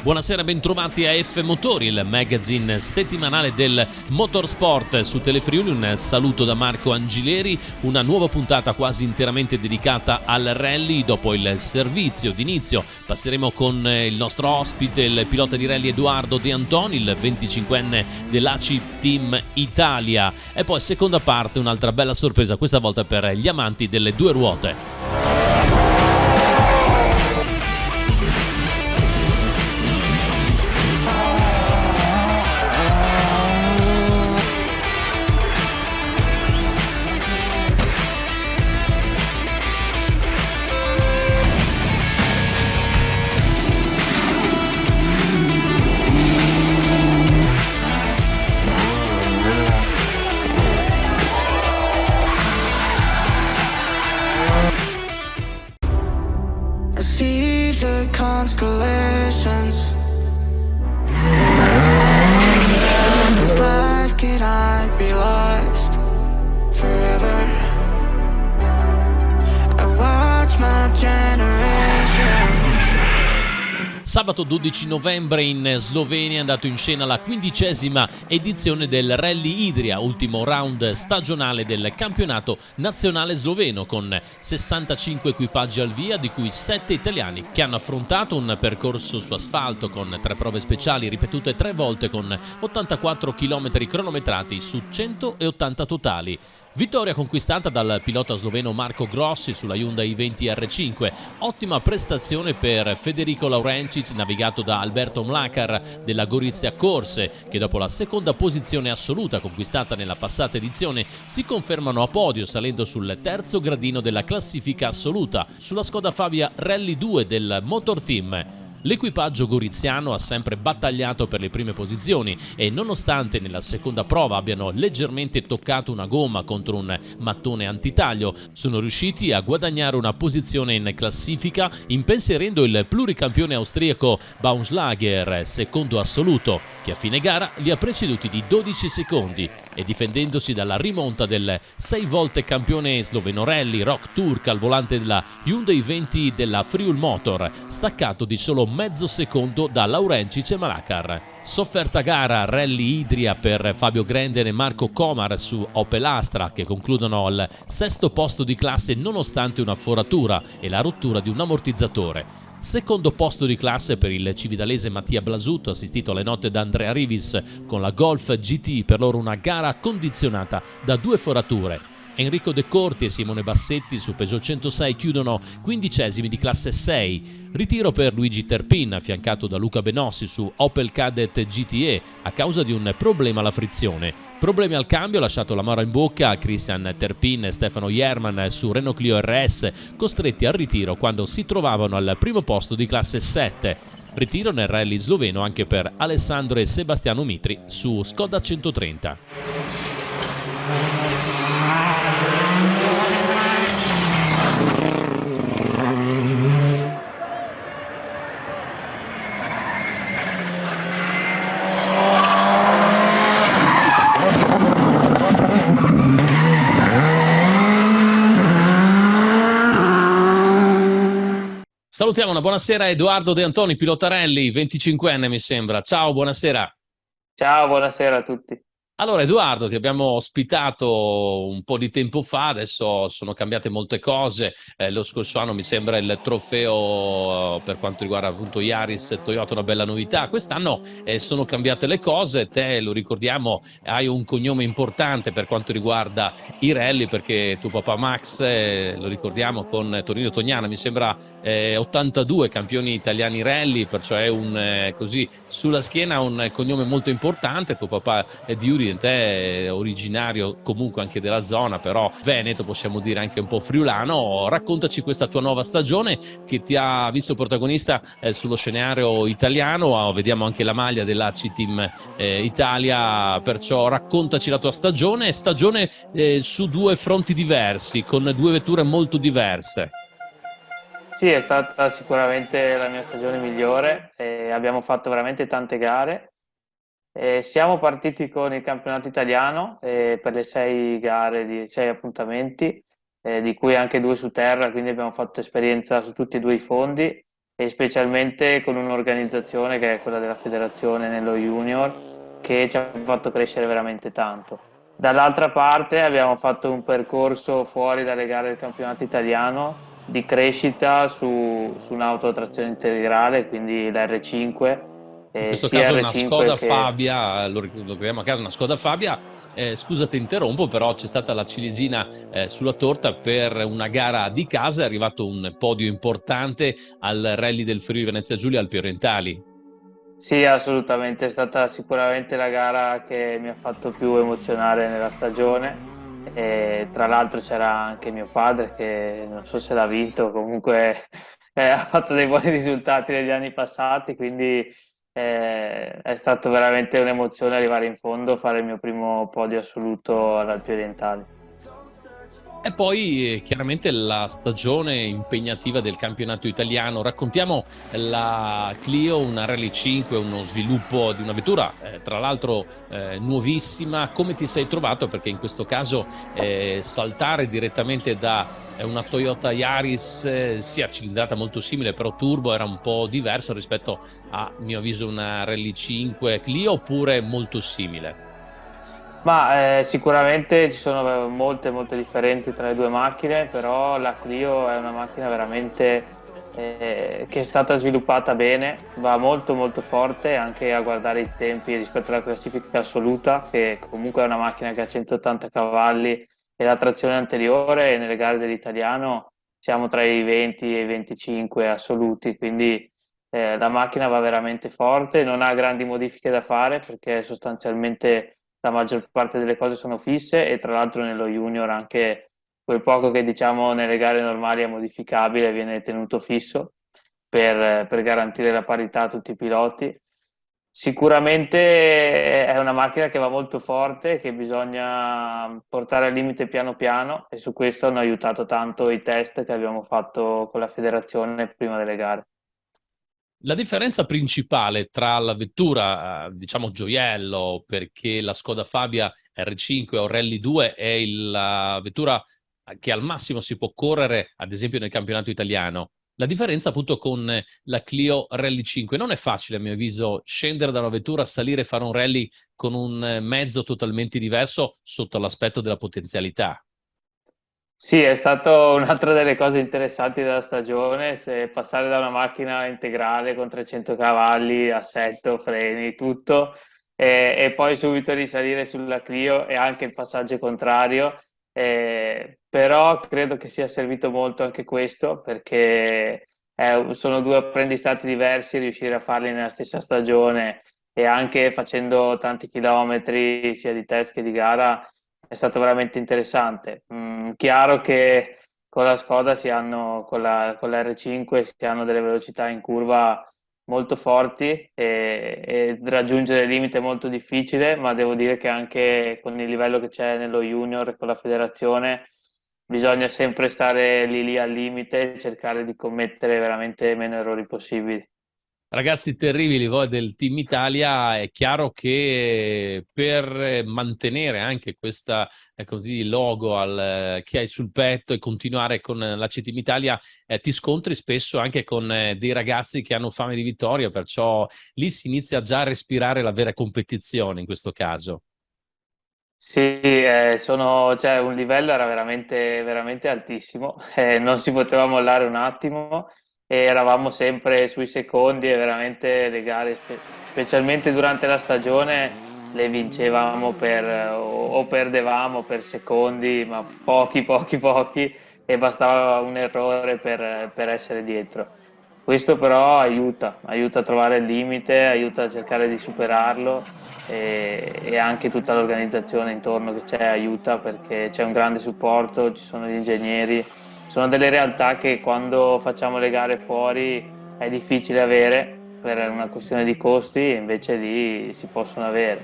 Buonasera, bentrovati a F Motori, il magazine settimanale del motorsport su Telefriuli. Un saluto da Marco Angileri, una nuova puntata quasi interamente dedicata al rally. Dopo il servizio d'inizio passeremo con il nostro ospite, il pilota di rally Edoardo De Antoni, il 25enne dell'ACI Team Italia. E poi seconda parte, un'altra bella sorpresa, questa volta per gli amanti delle due ruote. Constellations. This life, can I be lost forever? I watch my generation. Sabato 12 novembre in Slovenia è andato in scena la 15ª edizione del Rally Idria, ultimo round stagionale del campionato nazionale sloveno, con 65 equipaggi al via, di cui 7 italiani, che hanno affrontato un percorso su asfalto con 3 prove speciali ripetute 3 volte con 84 km cronometrati su 180 totali. Vittoria conquistata dal pilota sloveno Marco Grossi sulla Hyundai i20 R5. Ottima prestazione per Federico Laurencic, navigato da Alberto Mlakar della Gorizia Corse, che dopo la seconda posizione assoluta conquistata nella passata edizione si confermano a podio, salendo sul terzo gradino della classifica assoluta sulla Skoda Fabia Rally 2 del Motor Team. L'equipaggio goriziano ha sempre battagliato per le prime posizioni e, nonostante nella seconda prova abbiano leggermente toccato una gomma contro un mattone antitaglio, sono riusciti a guadagnare una posizione in classifica, impensierendo il pluricampione austriaco Baumschlager, secondo assoluto, che a fine gara li ha preceduti di 12 secondi e, difendendosi dalla rimonta del 6 volte campione sloveno rally Rock Turk al volante della Hyundai i20 della Friul Motor, staccato di solo mezzo secondo da Laurencic e Mlakar. Sofferta gara Rally Idria per Fabio Grenden e Marco Komar su Opel Astra, che concludono al 6° posto di classe nonostante una foratura e la rottura di un ammortizzatore. Secondo posto di classe per il cividalese Mattia Blasutto, assistito alle note da Andrea Rivis con la Golf GT, per loro una gara condizionata da 2 forature. Enrico De Corti e Simone Bassetti su Peugeot 106 chiudono 15esimi di classe 6. Ritiro per Luigi Terpin, affiancato da Luca Benossi su Opel Kadett GTE a causa di un problema alla frizione. Problemi al cambio ha lasciato l'amaro in bocca a Christian Terpin e Stefano Jerman su Renault Clio RS, costretti al ritiro quando si trovavano al primo posto di classe 7. Ritiro nel rally sloveno anche per Alessandro e Sebastiano Mitri su Skoda 130. Salutiamo, una buonasera a Edoardo De Antoni, pilota rally, 25enne mi sembra. Ciao, buonasera. Ciao, buonasera a tutti. Allora Edoardo, ti abbiamo ospitato un po' di tempo fa, adesso sono cambiate molte cose. Lo scorso anno mi sembra il trofeo per quanto riguarda appunto Yaris Toyota, una bella novità. Quest'anno sono cambiate le cose, te lo ricordiamo, hai un cognome importante per quanto riguarda i rally, perché tuo papà Max, lo ricordiamo, con Torino Tognana, mi sembra 82 campioni italiani rally, perciò è un così sulla schiena un cognome molto importante. Tuo papà è di Udine, te è originario comunque anche della zona, però veneto, possiamo dire anche un po' friulano. Raccontaci questa tua nuova stagione che ti ha visto protagonista sullo scenario italiano. Vediamo anche la maglia dell'ACI Team Italia, perciò raccontaci la tua stagione su 2 fronti diversi, con 2 vetture molto diverse. Sì, è stata sicuramente la mia stagione migliore, abbiamo fatto veramente tante gare. Siamo partiti con il campionato italiano per le 6 gare, di 6 appuntamenti, di cui anche 2 su terra, quindi abbiamo fatto esperienza su tutti e 2 i fondi e specialmente con un'organizzazione che è quella della federazione nello junior, che ci ha fatto crescere veramente tanto. Dall'altra parte abbiamo fatto un percorso fuori dalle gare del campionato italiano di crescita su un'auto a trazione integrale, quindi la R5, In questo sia caso è una R5 Skoda che... Fabia, lo chiamiamo a casa una Skoda Fabia. Scusa, ti interrompo, però c'è stata la ciliegina sulla torta per una gara di casa, è arrivato un podio importante al Rally del Friuli Venezia Giulia al Orientali. Sì, assolutamente, è stata sicuramente la gara che mi ha fatto più emozionare nella stagione. E tra l'altro c'era anche mio padre che non so se l'ha vinto, comunque ha fatto dei buoni risultati negli anni passati, quindi è stato veramente un'emozione arrivare in fondo, fare il mio primo podio assoluto all'Alpi Orientali. E poi chiaramente la stagione impegnativa del campionato italiano. Raccontiamo la Clio, una Rally 5, uno sviluppo di una vettura tra l'altro nuovissima. Come ti sei trovato? Perché in questo caso saltare direttamente da una Toyota Yaris, sia cilindrata molto simile, però turbo, era un po' diverso rispetto a mio avviso una Rally 5 Clio, oppure molto simile? Ma sicuramente ci sono molte differenze tra le due macchine, però la Clio è una macchina veramente che è stata sviluppata bene, va molto forte anche a guardare i tempi rispetto alla classifica assoluta, che comunque è una macchina che ha 180 cavalli e la trazione anteriore, e nelle gare dell'italiano siamo tra i 20 e i 25 assoluti, quindi la macchina va veramente forte, non ha grandi modifiche da fare perché sostanzialmente la maggior parte delle cose sono fisse, e tra l'altro nello junior anche quel poco che diciamo nelle gare normali è modificabile viene tenuto fisso per garantire la parità a tutti i piloti. Sicuramente è una macchina che va molto forte, che bisogna portare al limite piano piano, e su questo hanno aiutato tanto i test che abbiamo fatto con la federazione prima delle gare. La differenza principale tra la vettura, diciamo gioiello, perché la Skoda Fabia R5 o Rally 2 è la vettura che al massimo si può correre, ad esempio nel campionato italiano. La differenza appunto con la Clio Rally 5 non è facile, a mio avviso, scendere da una vettura, salire e fare un rally con un mezzo totalmente diverso sotto l'aspetto della potenzialità. Sì, è stato un'altra delle cose interessanti della stagione, se passare da una macchina integrale con 300 cavalli, assetto, freni, tutto, e poi subito risalire sulla Clio, e anche il passaggio contrario. Però credo che sia servito molto anche questo, perché sono due apprendistati diversi, riuscire a farli nella stessa stagione e anche facendo tanti chilometri sia di test che di gara è stato veramente interessante. Chiaro che con la Skoda con la R5 si hanno delle velocità in curva molto forti, e raggiungere il limite è molto difficile, ma devo dire che anche con il livello che c'è nello junior e con la federazione bisogna sempre stare lì al limite e cercare di commettere veramente meno errori possibili. Ragazzi terribili voi del Team Italia, è chiaro che per mantenere anche questa così logo che hai sul petto e continuare con l'AC Team Italia, ti scontri spesso anche con dei ragazzi che hanno fame di vittoria, perciò lì si inizia già a respirare la vera competizione in questo caso. Sì, cioè, un livello era veramente altissimo, non si poteva mollare un attimo, e eravamo sempre sui secondi, e veramente le gare, specialmente durante la stagione, le vincevamo o perdevamo per secondi, ma pochi, e bastava un errore per essere dietro. Questo però aiuta a trovare il limite, aiuta a cercare di superarlo, e anche tutta l'organizzazione intorno che c'è aiuta, perché c'è un grande supporto, ci sono gli ingegneri, sono delle realtà che quando facciamo le gare fuori è difficile avere per una questione di costi, e invece lì si possono avere.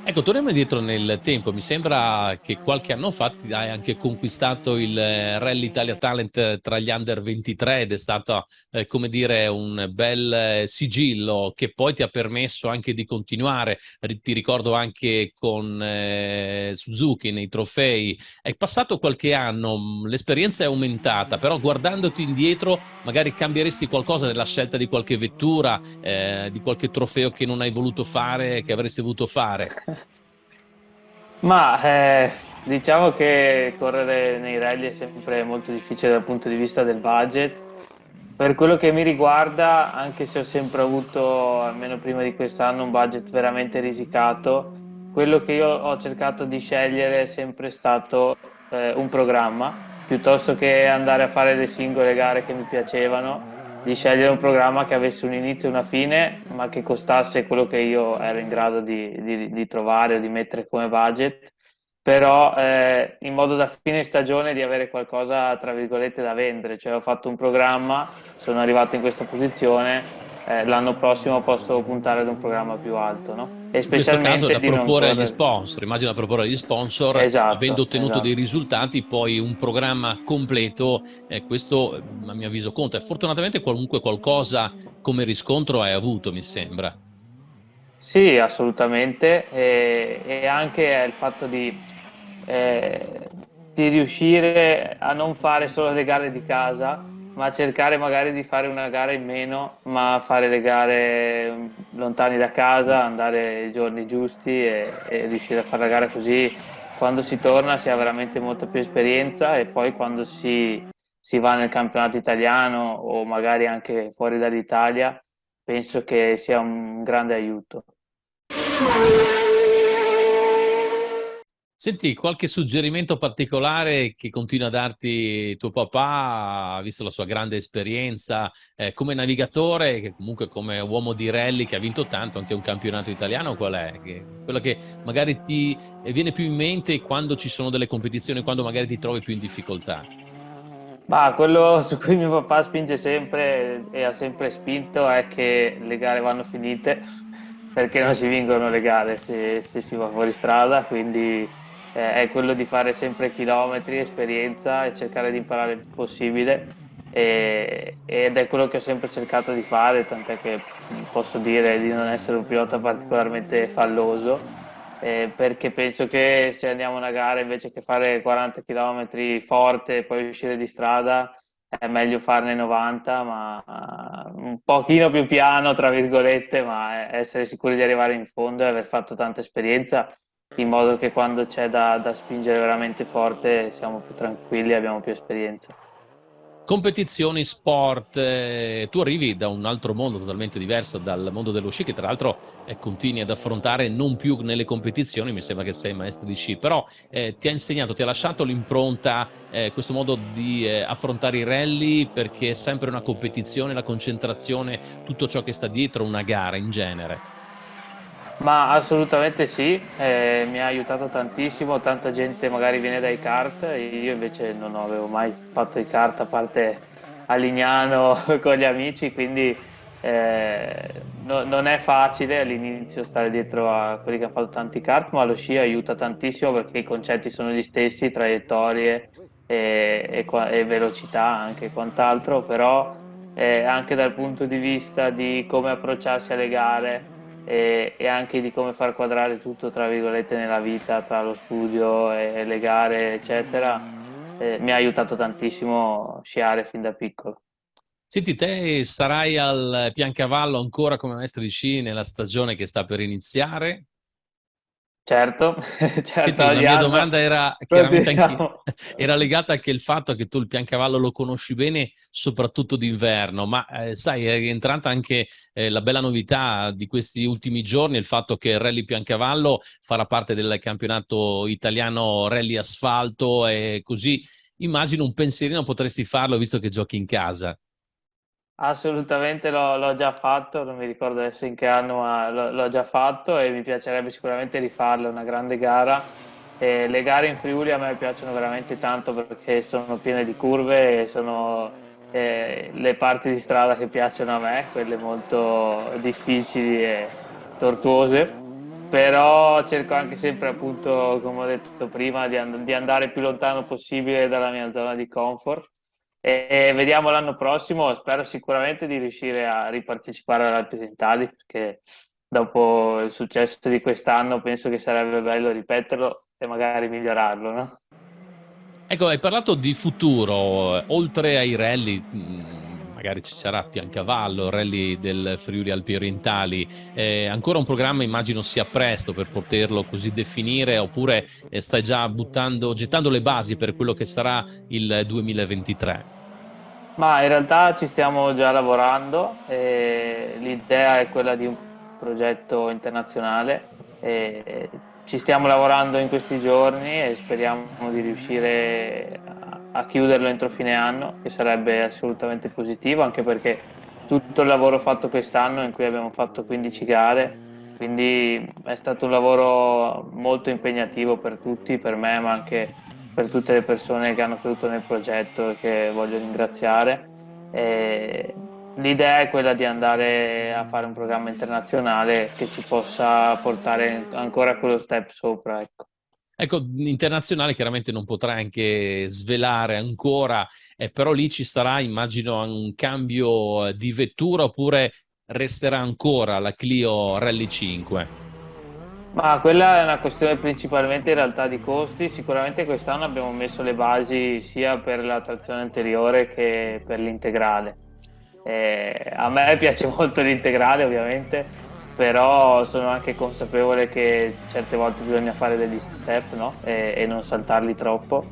Ecco, torniamo indietro nel tempo. Mi sembra che qualche anno fa ti hai anche conquistato il Rally Italia Talent tra gli under 23 ed è stato, come dire, un bel sigillo che poi ti ha permesso anche di continuare. Ti ricordo anche con Suzuki nei trofei. È passato qualche anno, l'esperienza è aumentata, però guardandoti indietro magari cambieresti qualcosa nella scelta di qualche vettura, di qualche trofeo che non hai voluto fare, che avresti voluto fare. Ma diciamo che correre nei rally è sempre molto difficile dal punto di vista del budget. Per quello che mi riguarda, anche se ho sempre avuto, almeno prima di quest'anno, un budget veramente risicato, quello che io ho cercato di scegliere è sempre stato un programma, piuttosto che andare a fare le singole gare che mi piacevano, di scegliere un programma che avesse un inizio e una fine, ma che costasse quello che io ero in grado di trovare o di mettere come budget, però in modo da fine stagione di avere qualcosa, tra virgolette, da vendere. Cioè ho fatto un programma, sono arrivato in questa posizione, l'anno prossimo posso puntare ad un programma più alto, no? E In questo caso specialmente da di non proporre agli correre. sponsor, immagino da proporre agli sponsor, avendo Esatto, ottenuto dei esatto. risultati, poi un programma completo, questo a mio avviso conta. E fortunatamente comunque qualcosa come riscontro hai avuto, mi sembra. Sì, assolutamente, e anche il fatto eh, di riuscire a non fare solo le gare di casa, ma cercare magari di fare una gara in meno, ma fare le gare lontani da casa, andare i giorni giusti e riuscire a fare la gara così quando si torna si ha veramente molta più esperienza e poi quando si va nel campionato italiano o magari anche fuori dall'Italia penso che sia un grande aiuto. Senti, qualche suggerimento particolare che continua a darti tuo papà, visto la sua grande esperienza come navigatore, che comunque come uomo di rally che ha vinto tanto, anche un campionato italiano, qual è? Quello che magari ti viene più in mente quando ci sono delle competizioni, quando magari ti trovi più in difficoltà? Ma quello su cui mio papà spinge sempre e ha sempre spinto è che le gare vanno finite perché non si vincono le gare se si va fuori strada, quindi è quello di fare sempre chilometri, esperienza e cercare di imparare il più possibile ed è quello che ho sempre cercato di fare, tant'è che posso dire di non essere un pilota particolarmente falloso perché penso che se andiamo a una gara invece che fare 40 km forte e poi uscire di strada, è meglio farne 90, ma un pochino più piano, tra virgolette, ma essere sicuri di arrivare in fondo e aver fatto tanta esperienza, in modo che quando c'è da spingere veramente forte siamo più tranquilli e abbiamo più esperienza. Competizioni, sport, tu arrivi da un altro mondo totalmente diverso dal mondo dello sci, che tra l'altro continui ad affrontare non più nelle competizioni, mi sembra che sei maestro di sci, però ti ha insegnato, ti ha lasciato l'impronta, questo modo di affrontare i rally, perché è sempre una competizione, la concentrazione, tutto ciò che sta dietro una gara in genere. Ma assolutamente sì, mi ha aiutato tantissimo, tanta gente magari viene dai kart, io invece non avevo mai fatto i kart a parte a Lignano con gli amici, quindi non è facile all'inizio stare dietro a quelli che hanno fatto tanti kart, ma lo sci aiuta tantissimo perché i concetti sono gli stessi, traiettorie e velocità anche e quant'altro, però anche dal punto di vista di come approcciarsi alle gare e anche di come far quadrare tutto, tra virgolette, nella vita, tra lo studio e le gare, eccetera, mi ha aiutato tantissimo sciare fin da piccolo. Senti, te sarai al Piancavallo ancora come maestro di sci nella stagione che sta per iniziare? Certo, certo, Senti, la ogni mia anno domanda era chiaramente anche continuiamo. era legata anche al fatto che tu il Piancavallo lo conosci bene, soprattutto d'inverno, ma sai, è rientrata anche la bella novità di questi ultimi giorni, il fatto che il Rally Piancavallo farà parte del campionato italiano Rally Asfalto e così immagino un pensierino potresti farlo visto che giochi in casa. Assolutamente l'ho già fatto, non mi ricordo adesso in che anno, ma l'ho già fatto e mi piacerebbe sicuramente rifarlo, è una grande gara. E le gare in Friuli a me piacciono veramente tanto perché sono piene di curve e sono le parti di strada che piacciono a me, quelle molto difficili e tortuose. però cerco anche sempre, appunto, come ho detto prima, di andare più lontano possibile dalla mia zona di comfort. E vediamo l'anno prossimo, spero sicuramente di riuscire a ripartecipare all'Alpi Orientali, perché dopo il successo di quest'anno penso che sarebbe bello ripeterlo e magari migliorarlo, no? Ecco, hai parlato di futuro, oltre ai rally, magari ci sarà Piancavallo, rally del Friuli Alpi Orientali, ancora un programma immagino sia presto per poterlo così definire, oppure stai già gettando le basi per quello che sarà il 2023? Ma in realtà ci stiamo già lavorando e l'idea è quella di un progetto internazionale e ci stiamo lavorando in questi giorni e speriamo di riuscire a chiuderlo entro fine anno, che sarebbe assolutamente positivo, anche perché tutto il lavoro fatto quest'anno in cui abbiamo fatto 15 gare, quindi è stato un lavoro molto impegnativo per tutti, per me, ma anche per tutte le persone che hanno creduto nel progetto e che voglio ringraziare. E l'idea è quella di andare a fare un programma internazionale che ci possa portare ancora quello step sopra, ecco. Ecco, internazionale chiaramente non potrai anche svelare ancora, però lì ci sarà, immagino, un cambio di vettura oppure resterà ancora la Clio Rally 5? Ma quella è una questione principalmente in realtà di costi. Sicuramente quest'anno abbiamo messo le basi sia per la trazione anteriore che per l'integrale. A me piace molto l'integrale, ovviamente, però sono anche consapevole che certe volte bisogna fare degli step, no? E non saltarli troppo.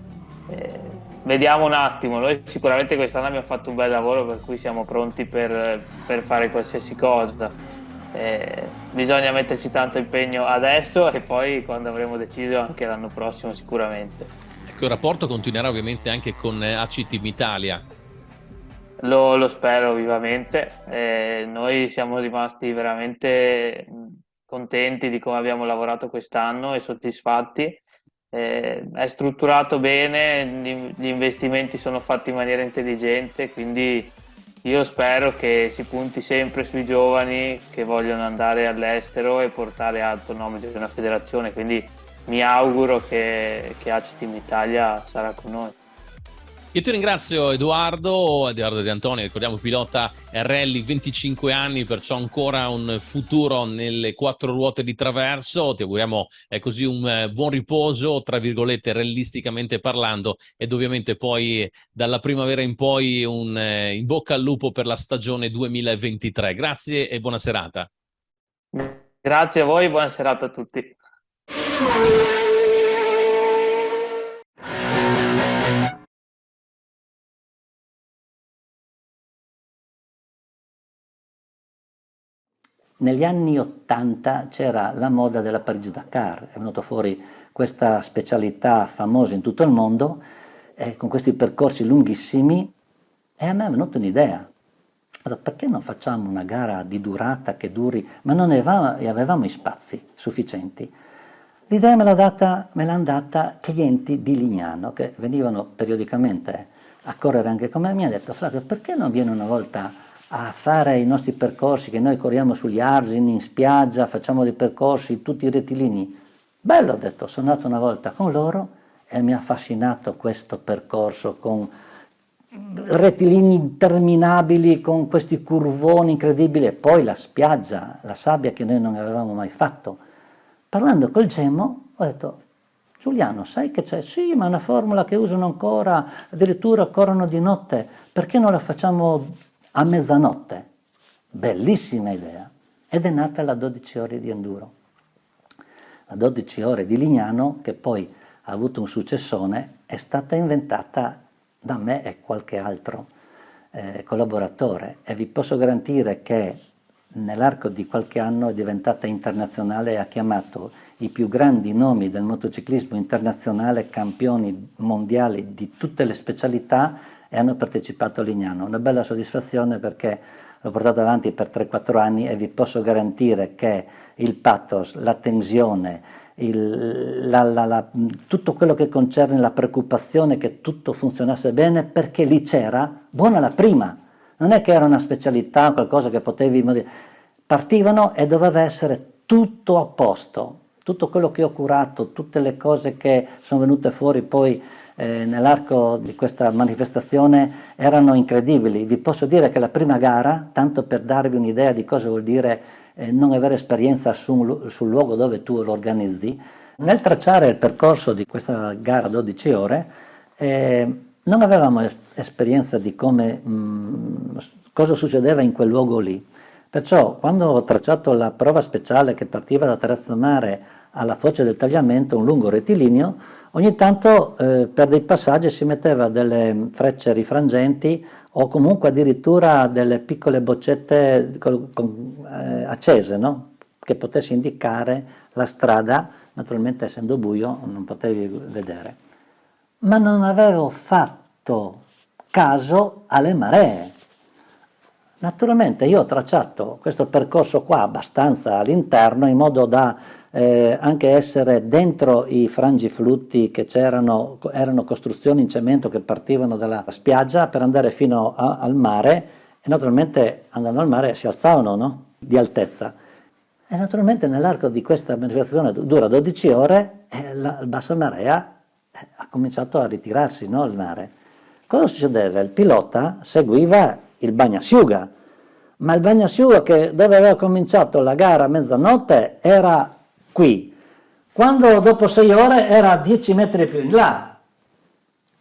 Vediamo un attimo, noi sicuramente quest'anno abbiamo fatto un bel lavoro per cui siamo pronti per fare qualsiasi cosa. Bisogna metterci tanto impegno adesso e poi quando avremo deciso anche l'anno prossimo sicuramente. Ecco, il rapporto continuerà ovviamente anche con AC Team Italia. Lo spero vivamente. Noi siamo rimasti veramente contenti di come abbiamo lavorato quest'anno e soddisfatti. È strutturato bene, gli investimenti sono fatti in maniera intelligente, quindi io spero che si punti sempre sui giovani che vogliono andare all'estero e portare alto il nome di una federazione, quindi mi auguro che AC Team Italia sarà con noi. Io ti ringrazio Edoardo De Antonio, ricordiamo pilota rally, 25 anni, perciò ancora un futuro nelle quattro ruote di traverso. Ti auguriamo così un buon riposo, tra virgolette, rallisticamente parlando, ed ovviamente poi dalla primavera in poi un in bocca al lupo per la stagione 2023. Grazie e buona serata. Grazie a voi, buona serata a tutti. Negli anni '80 c'era la moda della Parigi-Dakar, è venuta fuori questa specialità famosa in tutto il mondo, con questi percorsi lunghissimi, e a me è venuta un'idea. Perché non facciamo una gara di durata che duri, ma non avevamo i spazi sufficienti. L'idea me l'hanno data clienti di Lignano che venivano periodicamente a correre anche con me, e mi ha detto: Flavio, perché non vieni una volta a fare i nostri percorsi che noi corriamo sugli argini, in spiaggia, facciamo dei percorsi tutti rettilini? Bello, ho detto, sono andato una volta con loro e mi ha affascinato questo percorso con rettilini interminabili, con questi curvoni incredibili, e poi la spiaggia, la sabbia che noi non avevamo mai fatto. Parlando col Gemmo ho detto: Giuliano, sai che c'è? Sì, ma è una formula che usano ancora, addirittura corrono di notte, perché non la facciamo a mezzanotte? Bellissima idea. Ed è nata la 12 ore di enduro. La 12 ore di Lignano, che poi ha avuto un successone, è stata inventata da me e qualche altro collaboratore, e vi posso garantire che nell'arco di qualche anno è diventata internazionale e ha chiamato i più grandi nomi del motociclismo internazionale, campioni mondiali di tutte le specialità, e hanno partecipato a Lignano. Una bella soddisfazione, perché l'ho portato avanti per 3-4 anni e vi posso garantire che il pathos, la tensione, tutto quello che concerne la preoccupazione che tutto funzionasse bene, perché lì c'era, buona la prima, non è che era una specialità, qualcosa che potevi partivano e doveva essere tutto a posto, tutto quello che ho curato, tutte le cose che sono venute fuori poi nell'arco di questa manifestazione erano incredibili. Vi posso dire che la prima gara, tanto per darvi un'idea di cosa vuol dire non avere esperienza sul luogo dove tu lo organizzi, nel tracciare il percorso di questa gara 12 ore non avevamo esperienza di come, cosa succedeva in quel luogo lì. Perciò quando ho tracciato la prova speciale che partiva da Terrazzamare alla foce del tagliamento, un lungo rettilineo, ogni tanto per dei passaggi si metteva delle frecce rifrangenti o comunque addirittura delle piccole boccette accese, no? Che potessi indicare la strada, naturalmente essendo buio non potevi vedere. Ma non avevo fatto caso alle maree. Naturalmente io ho tracciato questo percorso qua abbastanza all'interno in modo da anche essere dentro i frangiflutti che c'erano, erano costruzioni in cemento che partivano dalla spiaggia per andare fino al mare e naturalmente andando al mare si alzavano, no? Di altezza. E naturalmente nell'arco di questa manifestazione dura 12 ore la bassa marea ha cominciato a ritirarsi, no, al mare. Cosa succedeva? Il pilota seguiva il bagnasciuga, ma il bagnasciuga che dove aveva cominciato la gara a mezzanotte era qui, quando dopo 6 ore era 10 metri più in là.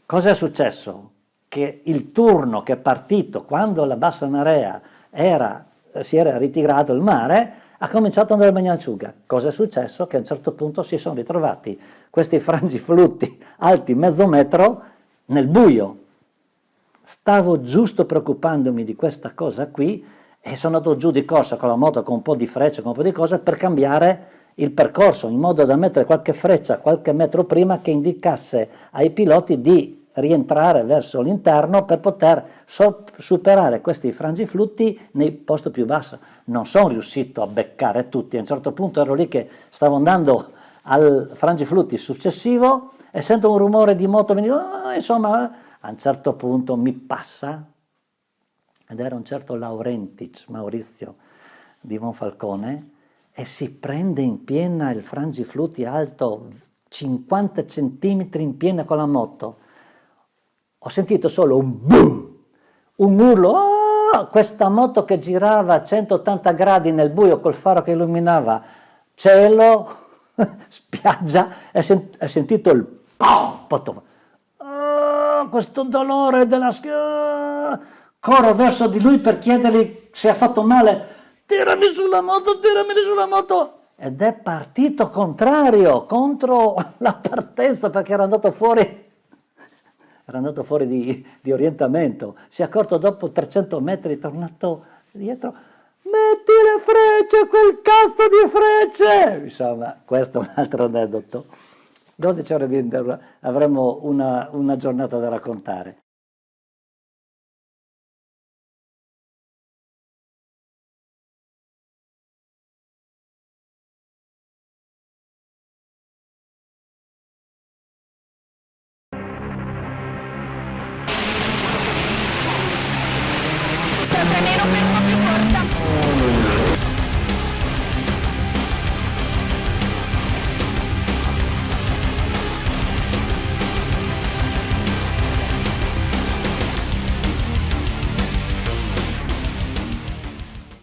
Cosa è successo? Che il turno che è partito quando la bassa marea si era ritirato il mare ha cominciato ad andare il bagnasciuga. Cosa è successo? Che a un certo punto si sono ritrovati questi frangiflutti alti mezzo metro nel buio. Stavo giusto preoccupandomi di questa cosa qui e sono andato giù di corsa con la moto con un po' di frecce, con un po' di cose per cambiare il percorso in modo da mettere qualche freccia qualche metro prima che indicasse ai piloti di rientrare verso l'interno per poter superare questi frangiflutti nei posti più bassi. Non sono riuscito a beccare tutti, a un certo punto ero lì che stavo andando al frangiflutti successivo e sento un rumore di moto, insomma a un certo punto mi passa, ed era un certo Laurentic, Maurizio di Monfalcone, e si prende in piena il frangiflutti alto 50 centimetri in piena con la moto. Ho sentito solo un boom, un urlo, questa moto che girava a 180 gradi nel buio col faro che illuminava cielo, spiaggia, e sentito il pom, questo dolore della schiena. Corro verso di lui per chiedergli se ha fatto male. Tirami sulla moto. Ed è partito contrario, contro la partenza, perché era andato fuori di orientamento. Si è accorto dopo 300 metri, è tornato dietro. Metti le frecce, quel cazzo di frecce! Insomma, questo è un altro aneddoto. 12 ore di intervento, avremo una giornata da raccontare. Nero per